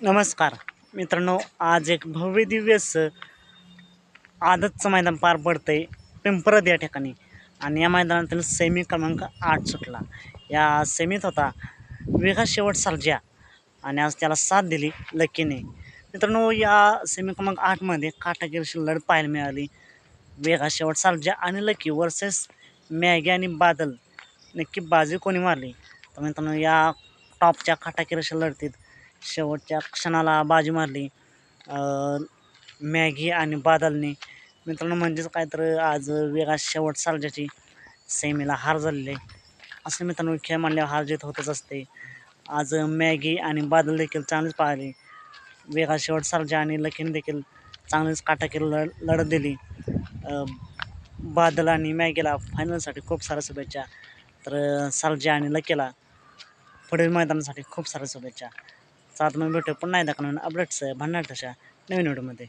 नमस्कार मित्रांनो, आज एक भव्य दिव्य आदतचं मैदान पार पडतंय पिंपरद या ठिकाणी आणि या मैदानातील सेमी क्रमांक 8 सुटला. या सेमीत होता वेगा शेवट सर्जा आणि आज त्याला साथ दिली लकीने. मित्रांनो, या सेमी क्रमांक 8मध्ये काटाकीरशी लढत पाहायला मिळाली. वेगा शेवट सर्जा आणि लकी वर्सेस मॅगी आणि बादल. नक्की बाजी कोणी मारली? तर मित्रांनो, या टॉपच्या काटाकीरशी लढतीत शेवटच्या क्षणाला बाजी मारली मॅगी आणि बादलने. मित्रांनो, म्हणजेच काय तर आज वेगा शेवट सर्जाची सेमीला हार झालेली आहे. असं मित्रांनो, खेळ मांडल्यावर हार जीत होतच असते. आज मॅगी आणि बादल देखील चांगलीच पाहिली. वेगा शेवट सर्जा आणि लकीने देखील चांगलीच काटाकीर लढत दिली. बादल आणि मॅगीला फायनलसाठी खूप साऱ्या शुभेच्छा. तर सर्जा आणि लकीला पुढील मैदानासाठी खूप साऱ्या शुभेच्छा. साथ मग भेटू पुन्हा एकदा नवीन अपडेट्स भन्नाट तशा नवीन व्हिडिओमध्ये.